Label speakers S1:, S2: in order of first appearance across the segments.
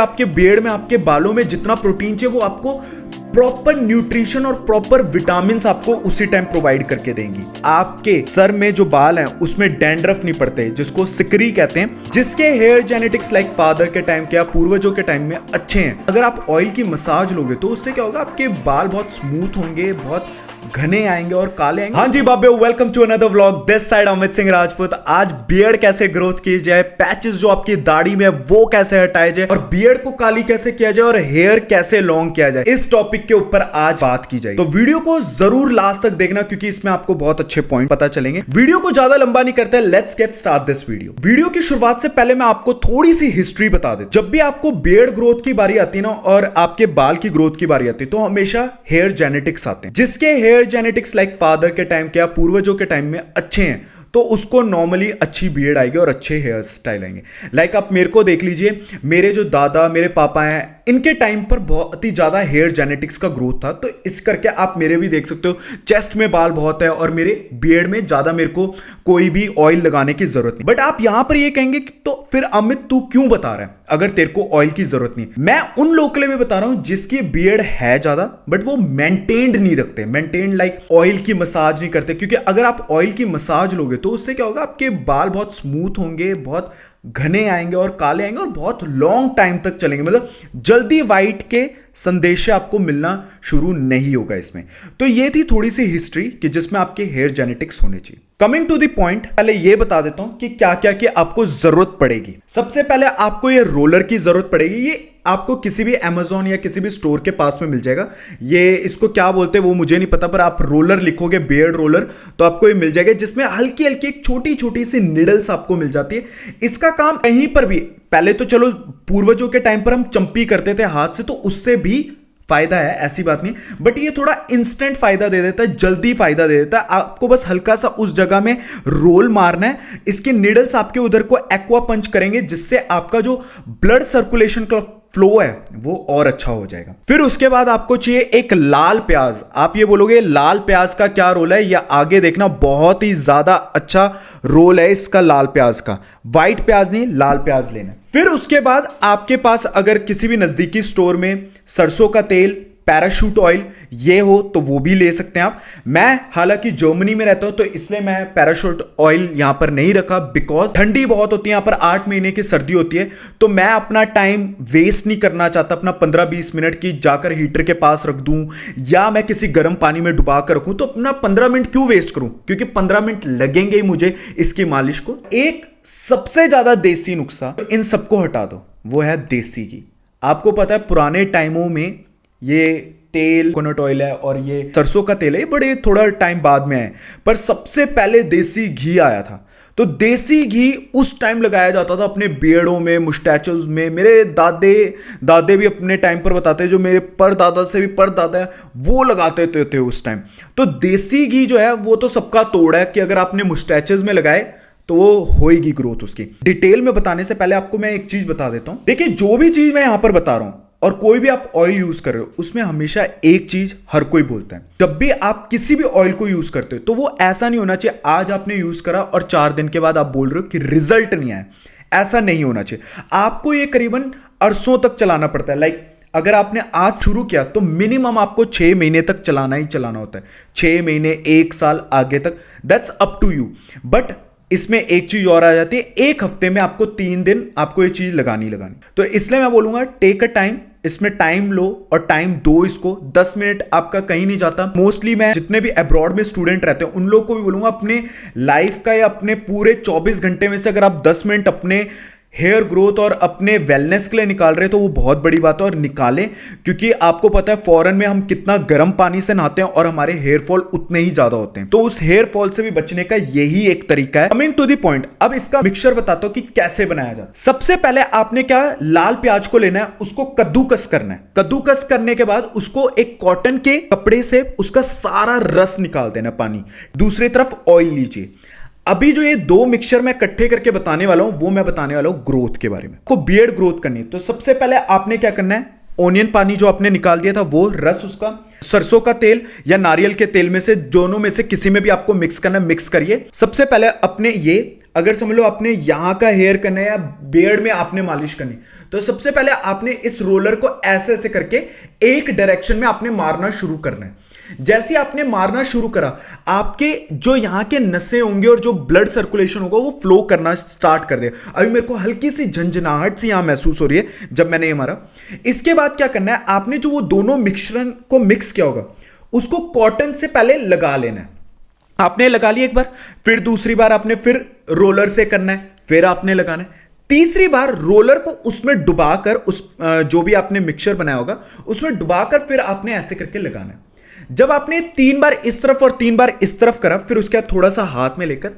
S1: आपके बियर्ड में, आपके बालों में जितना प्रोटीन चाहिए वो आपको प्रॉपर न्यूट्रिशन और प्रॉपर विटामिन आपको उसी टाइम प्रोवाइड करके देंगी। आपके सर में जो बाल हैं उसमें डैंड्रफ नहीं पड़ते, जिसको सिकरी कहते हैं, जिसके हेयर जेनेटिक्स लाइक फादर के टाइम के या पूर्वजों के टाइम में अच्छे हैं। अगर आप ऑयल की मसाज लोगे तो उससे क्या होगा, आपके बाल बहुत स्मूथ होंगे, बहुत घने आएंगे और काले आएंगे। हाँ जी बाबे, welcome to another vlog. This side Amit Singh Rajput. आज बियर्ड कैसे ग्रोथ की जाए, पैचेस जो आपकी दाढ़ी में वो कैसे हटाए जाए और बियर्ड को काली कैसे किया जाए और हेयर कैसे लॉन्ग किया जाए, इस टॉपिक के ऊपर आज बात की जाएगी। तो वीडियो को जरूर लास्ट तक देखना क्योंकि इसमें आपको बहुत अच्छे पॉइंट पता चलेंगे। वीडियो को ज्यादा लंबा नहीं करते, let's get start this video. Video की शुरुआत से पहले मैं आपको थोड़ी सी हिस्ट्री बता देता हूं। जब भी आपको बियर्ड ग्रोथ की बारी आती है ना और आपके बाल की ग्रोथ की बारी आती है तो हमेशा हेयर जेनेटिक्स आते हैं। जिसके हेयर जेनेटिक्स लाइक फादर के टाइम के या पूर्वजों के टाइम में अच्छे हैं तो उसको नॉर्मली अच्छी बियर्ड आएगी और अच्छे हेयर स्टाइल आएंगे। लाइक आप मेरे को देख लीजिए, मेरे जो दादा मेरे पापा हैं इनके टाइम पर बहुत ही ज्यादा हेयर जेनेटिक्स का ग्रोथ था, तो इस करके आप मेरे भी देख सकते हो चेस्ट में बाल बहुत है और मेरे बियर्ड में ज्यादा मेरे को कोई भी ऑयल लगाने की जरूरत नहीं। बट आप यहां पर ये कहेंगे कि तो फिर अमित तू क्यों बता रहा है अगर तेरे को ऑयल की जरूरत नहीं। मैं उन लोग के लिए भी बता रहा हूं जिसकी बियर्ड है ज्यादा बट वो मेंटेन्ड नहीं रखते, मेंटेन्ड लाइक ऑयल की मसाज नहीं करते, क्योंकि अगर आप ऑयल की मसाज लोगे तो उससे क्या होगा, आपके बाल बहुत स्मूथ होंगे, बहुत घने आएंगे और काले आएंगे और बहुत लॉन्ग टाइम तक चलेंगे। मतलब जल्दी वाइट के संदेश आपको मिलना शुरू नहीं होगा इसमें। तो ये थी थोड़ी सी हिस्ट्री कि जिसमें आपके हेयर जेनेटिक्स होने चाहिए। कमिंग टू द पॉइंट, पहले ये बता देता हूं कि क्या क्या की आपको जरूरत पड़ेगी। सबसे पहले आपको ये रोलर की जरूरत पड़ेगी। ये आपको किसी भी Amazon या किसी भी स्टोर के पास में मिल जाएगा। ये इसको क्या बोलते हैं वो मुझे नहीं पता, पर आप रोलर लिखोगे बियर्ड रोलर तो आपको ये मिल जाएगा, जिसमें हल्की हल्की एक छोटी छोटी सी निडल्स आपको मिल जाती है। इसका काम कहीं पर भी, पहले तो चलो पूर्वजों के टाइम पर हम चंपी करते थे हाथ से तो उससे भी फायदा है, ऐसी बात नहीं, बट ये थोड़ा इंस्टेंट फायदा दे देता है, जल्दी फायदा दे देता है। आपको बस हल्का सा उस जगह में रोल मारना है, इसके निडल्स आपके उधर को एक्वा पंच करेंगे जिससे आपका जो ब्लड सर्कुलेशन का फ्लो है वो और अच्छा हो जाएगा। फिर उसके बाद आपको चाहिए एक लाल प्याज। आप ये बोलोगे लाल प्याज का क्या रोल है, या आगे देखना, बहुत ही ज्यादा अच्छा रोल है इसका लाल प्याज का। व्हाइट प्याज नहीं, लाल प्याज लेना। फिर उसके बाद आपके पास अगर किसी भी नजदीकी स्टोर में सरसों का तेल, पैराशूट ऑयल ये हो तो वो भी ले सकते हैं आप। मैं हालांकि जर्मनी में रहता हूं तो इसलिए मैं पैराशूट ऑयल यहां पर नहीं रखा, बिकॉज ठंडी बहुत होती है यहां पर, 8 महीने की सर्दी होती है, तो मैं अपना टाइम वेस्ट नहीं करना चाहता अपना 15-20 मिनट की जाकर हीटर के पास रख दूं या मैं किसी गर्म पानी में डुबा कर रखूं, तो अपना 15 मिनट क्यों वेस्ट करूं, क्योंकि 15 मिनट लगेंगे ही मुझे इसकी मालिश को। एक सबसे ज्यादा देसी नुस्खा इन सबको हटा दो, वो है देसी घी। आपको पता है पुराने टाइमों में ये तेल कोकोनट ऑयल है और ये सरसों का तेल है, बड़े थोड़ा टाइम बाद में आए, पर सबसे पहले देसी घी आया था। तो देसी घी उस टाइम लगाया जाता था अपने बियर्डों में, मुस्टैचोज में। मेरे दादे भी अपने टाइम पर बताते हैं, जो मेरे परदादा से भी परदादा है वो लगाते थे उस टाइम। तो देसी घी जो है वो तो सबका तोड़ है कि अगर आपने मुस्टैचेज में लगाए तो वो होएगी ग्रोथ उसकी। डिटेल में बताने से पहले आपको मैं एक चीज बता देता हूं। देखिए, जो भी चीज मैं यहां पर बता रहा हूं और कोई भी आप ऑयल यूज कर रहे हो उसमें हमेशा एक चीज हर कोई बोलता है, जब भी आप किसी भी ऑयल को यूज करते हो तो वो ऐसा नहीं होना चाहिए आज आपने यूज करा और 4 दिन के बाद आप बोल रहे हो कि रिजल्ट नहीं आया। ऐसा नहीं होना चाहिए। आपको ये करीबन अरसों तक चलाना पड़ता है। लाइक अगर आपने आज शुरू किया तो मिनिमम आपको 6 महीने तक चलाना ही चलाना होता है, 6 महीने 1 साल आगे तक, that's up to you. But इसमें एक चीज और आ जाती है, एक हफ्ते में आपको 3 दिन आपको ये चीज लगानी। तो इसलिए मैं बोलूंगा टेक अ टाइम, इसमें टाइम लो और टाइम दो इसको। 10 मिनट आपका कहीं नहीं जाता। मोस्टली मैं जितने भी अब्रॉड में स्टूडेंट रहते हैं उन लोग को भी बोलूंगा अपने लाइफ का या अपने पूरे 24 घंटे में से अगर आप 10 मिनट अपने हेयर ग्रोथ और अपने वेलनेस के लिए निकाल रहे हैं तो वो बहुत बड़ी बात है और निकालें, क्योंकि आपको पता है फॉरेन में हम कितना गर्म पानी से नहाते हैं और हमारे हेयर फॉल उतने ही ज्यादा होते हैं। तो उस हेयर फॉल से भी बचने का यही एक तरीका है। कमिंग टू द पॉइंट, अब इसका मिक्सचर बताता हूं कि कैसे बनाया जाए। सबसे पहले आपने क्या, लाल प्याज को लेना है, उसको कद्दूकस करना है। कद्दूकस करने के बाद उसको एक कॉटन के कपड़े से उसका सारा रस निकाल देना, पानी। दूसरी तरफ ऑयल लीजिए। अभी जो ये 2 मिक्सचर मैं इकट्ठे करके बताने वाला हूं वो मैं बताने वाला हूं ग्रोथ के बारे में। आपको बियर्ड ग्रोथ करनी है तो सबसे पहले आपने क्या करना है, ओनियन पानी जो आपने निकाल दिया था वो रस उसका, सरसों का तेल या नारियल के तेल में से दोनों में से किसी में भी आपको मिक्स करना है, मिक्स करिए। सबसे पहले अपने ये अगर समझ लो आपने यहां का हेयर करना है या बियर्ड में आपने मालिश करनी, तो सबसे पहले आपने इस रोलर को ऐसे ऐसे करके एक डायरेक्शन में आपने मारना शुरू करना है। जैसे आपने मारना शुरू करा, आपके जो यहां के नसें होंगे और जो ब्लड सर्कुलेशन होगा वो फ्लो करना स्टार्ट कर देगा। अभी मेरे को हल्की सी झंझनाहट सी यहां महसूस हो रही है जब मैंने ये मारा। इसके बाद क्या करना है, आपने जो वो दोनों मिश्रण को मिक्स किया होगा उसको कॉटन से पहले लगा लेना है। आपने लगा लिया एक बार, फिर दूसरी बार आपने फिर रोलर से करना है, फिर आपने लगाना है, तीसरी बार रोलर को उसमें डुबाकर उस जो भी आपने मिक्सचर बनाया होगा उसमें डुबाकर फिर आपने ऐसे करके लगाना है। जब आपने 3 बार इस तरफ और 3 बार इस तरफ करा, फिर उसके बाद थोड़ा सा हाथ में लेकर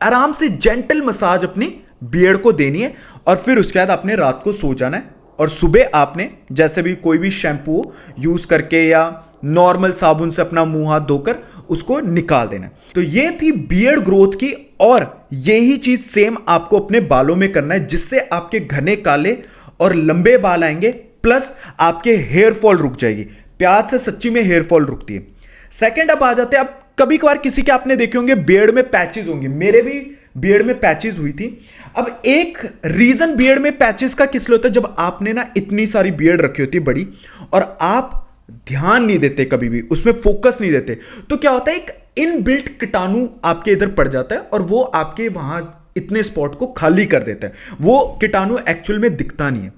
S1: आराम से जेंटल मसाज अपनी बियर्ड को देनी है और फिर उसके बाद आपने रात को सो जाना है और सुबह आपने जैसे भी कोई भी शैम्पू यूज करके या नॉर्मल साबुन से अपना मुंह हाथ धोकर उसको निकाल देना है। तो ये थी बियर्ड ग्रोथ की, और यही चीज सेम आपको अपने बालों में करना है जिससे आपके घने काले और लंबे बाल आएंगे, प्लस आपके हेयर फॉल रुक जाएगी। प्याज से सच्ची में हेयर फॉल रुकती है। सेकंड अब आ जाते हैं, अब कभी कभार किसी के आपने देखे होंगे बियर्ड में पैचेस होंगे, मेरे भी बियर्ड में पैचेस हुई थी। अब एक रीजन बियर्ड में पैचेस का किस लिए होता है, जब आपने ना इतनी सारी बियर्ड रखी होती है बड़ी और आप ध्यान नहीं देते, कभी भी उसमें फोकस नहीं देते, तो क्या होता है एक इनबिल्ट कीटाणु आपके इधर पड़ जाता है और वो आपके वहां इतने स्पॉट को खाली कर देता है। वो कीटाणु एक्चुअल में दिखता नहीं है।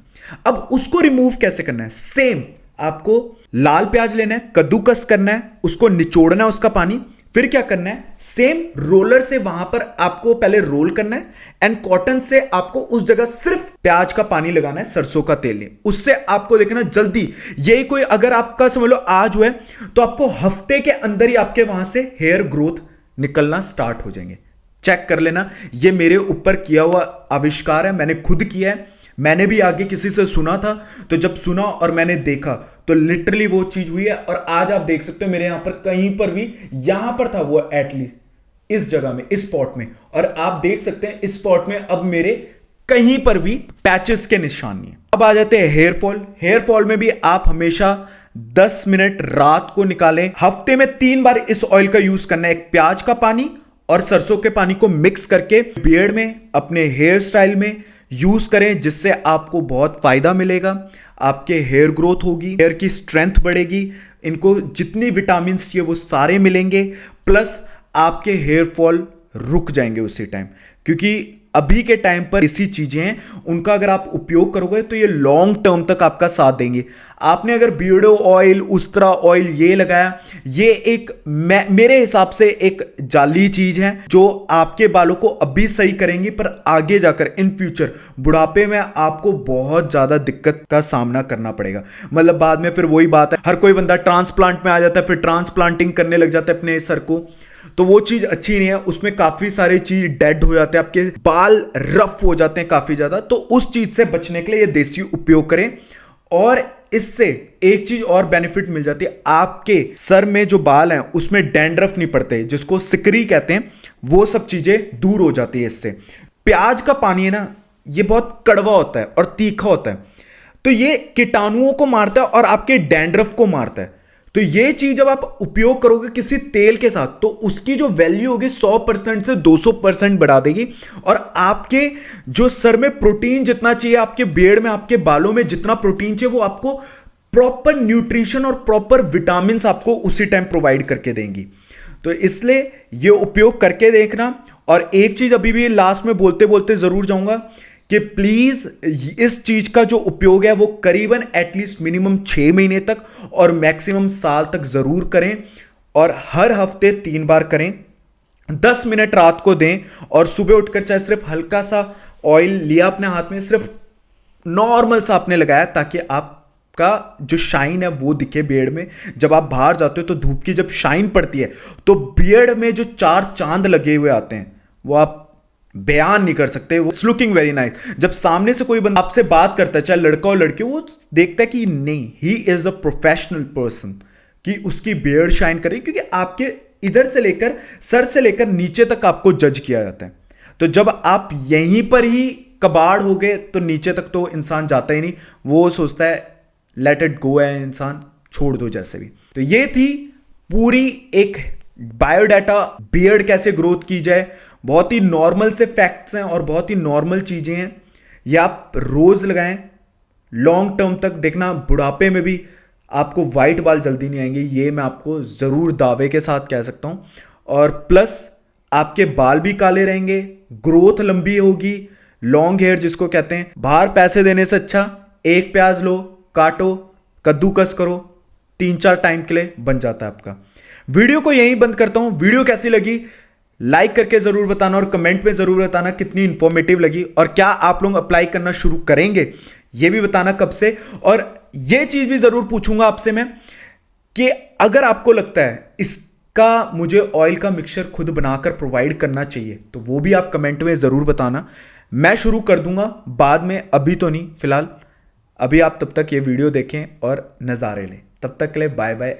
S1: अब उसको रिमूव कैसे करना है, सेम आपको लाल प्याज लेना है, कद्दूकस करना है, उसको निचोड़ना है उसका पानी, फिर क्या करना है, सेम रोलर से वहां पर आपको पहले रोल करना है एंड कॉटन से आपको उस जगह सिर्फ प्याज का पानी लगाना है, सरसों का तेल नहीं। उससे आपको देखना जल्दी, यही कोई अगर आपका समझ लो आज हुआ है तो आपको हफ्ते के अंदर ही आपके वहां से हेयर ग्रोथ निकलना स्टार्ट हो जाएंगे। चेक कर लेना, ये मेरे ऊपर किया हुआ आविष्कार है, मैंने खुद किया है। मैंने भी आगे किसी से सुना था, तो जब सुना और मैंने देखा तो लिटरली वो चीज हुई है। और आज आप देख सकते हो मेरे यहां पर कहीं पर भी, यहां पर था वो एटलीस्ट इस जगह में, इस स्पॉट में, और आप देख सकते हैं इस स्पॉट में अब मेरे कहीं पर भी पैचेस के निशान नहीं है। अब आ जाते हैं हेयर फॉल। हेयर फॉल में भी आप हमेशा 10 मिनट रात को निकालें। हफ्ते में 3 बार इस ऑयल का यूज करना है, एक प्याज का पानी और सरसों के पानी को मिक्स करके बियर्ड में, अपने हेयर स्टाइल में यूज करें, जिससे आपको बहुत फायदा मिलेगा। आपके हेयर ग्रोथ होगी, हेयर की स्ट्रेंथ बढ़ेगी, इनको जितनी विटामिन चाहिए वो सारे मिलेंगे, प्लस आपके हेयर फॉल रुक जाएंगे उसी टाइम। क्योंकि अभी के टाइम पर ऐसी चीजें हैं, उनका अगर आप उपयोग करोगे तो ये लॉन्ग टर्म तक आपका साथ देंगे। आपने अगर बियर्डो ऑयल, उस्त्रा ऑयल ये लगाया, ये एक मेरे हिसाब से एक जाली चीज है जो आपके बालों को अभी सही करेंगी, पर आगे जाकर इन फ्यूचर बुढ़ापे में आपको बहुत ज्यादा दिक्कत का सामना करना पड़ेगा। मतलब बाद में फिर वही बात है, हर कोई बंदा ट्रांसप्लांट में आ जाता है, फिर ट्रांसप्लांटिंग करने लग जाता है अपने सर को, तो वो चीज अच्छी नहीं है। उसमें काफी सारी चीज डेड हो जाते हैं, आपके बाल रफ हो जाते हैं काफी ज्यादा। तो उस चीज से बचने के लिए ये देसी उपयोग करें। और इससे एक चीज और बेनिफिट मिल जाती है, आपके सर में जो बाल हैं उसमें डैंड्रफ नहीं पड़ते, जिसको सिकरी कहते हैं, वो सब चीजें दूर हो जाती है इससे। प्याज का पानी है ना, ये बहुत कड़वा होता है और तीखा होता है, तो ये कीटाणुओं को मारता है और आपके डैंड्रफ को मारता है। तो ये चीज जब आप उपयोग करोगे किसी तेल के साथ, तो उसकी जो वैल्यू होगी 100% से 200% बढ़ा देगी। और आपके जो सर में प्रोटीन जितना चाहिए, आपके बियर्ड में, आपके बालों में जितना प्रोटीन चाहिए, वो आपको प्रॉपर न्यूट्रिशन और प्रॉपर विटामिन आपको उसी टाइम प्रोवाइड करके देंगी। तो इसलिए ये उपयोग करके देखना। और एक चीज अभी भी लास्ट में बोलते बोलते जरूर जाऊंगा कि प्लीज इस चीज का जो उपयोग है वो करीबन एटलीस्ट मिनिमम 6 महीने तक और मैक्सिमम साल तक जरूर करें, और हर हफ्ते 3 बार करें। 10 मिनट रात को दें और सुबह उठकर चाहे सिर्फ हल्का सा ऑयल लिया अपने हाथ में, सिर्फ नॉर्मल सा आपने लगाया, ताकि आपका जो शाइन है वो दिखे बियर्ड में। जब आप बाहर जाते हो तो धूप की जब शाइन पड़ती है तो बियर्ड में जो 4 चांद लगे हुए आते हैं वो आप बयान नहीं कर सकते। वो लुकिंग वेरी नाइस। जब सामने से कोई बंदा आपसे बात करता है, चाहे लड़का हो लड़की, वो देखता है कि नहीं, he is a professional person, कि उसकी बियर्ड शाइन करे, क्योंकि आपके इधर से लेकर सर से लेकर नीचे तक आपको जज किया जाता है। तो जब आप यहीं पर ही कबाड़ हो गए तो नीचे तक तो इंसान जाता ही नहीं, वो सोचता है लेट इट गो है, इंसान छोड़ दो जैसे भी। तो ये थी पूरी एक बायोडाटा, बियर्ड कैसे ग्रोथ की जाए बहुत ही नॉर्मल से फैक्ट्स हैं और बहुत ही नॉर्मल चीजें हैं। ये आप रोज लगाएं, लॉन्ग टर्म तक देखना, बुढ़ापे में भी आपको वाइट बाल जल्दी नहीं आएंगे, ये मैं आपको जरूर दावे के साथ कह सकता हूं। और प्लस आपके बाल भी काले रहेंगे, ग्रोथ लंबी होगी, लॉन्ग हेयर जिसको कहते हैं। बाहर पैसे देने से अच्छा एक प्याज लो, काटो, कद्दूकस करो, 3-4 टाइम के लिए बन जाता है आपका। वीडियो को यहीं बंद करता हूं। वीडियो कैसी लगी लाइक करके जरूर बताना और कमेंट में जरूर बताना कितनी इंफॉर्मेटिव लगी, और क्या आप लोग अप्लाई करना शुरू करेंगे ये भी बताना कब से। और ये चीज भी जरूर पूछूंगा आपसे मैं कि अगर आपको लगता है इसका मुझे ऑयल का मिक्सचर खुद बनाकर प्रोवाइड करना चाहिए तो वो भी आप कमेंट में जरूर बताना। मैं शुरू कर दूंगा बाद में, अभी तो नहीं फिलहाल। अभी आप तब तक ये वीडियो देखें और नज़ारे लें। तब तक के लिए बाय बाय।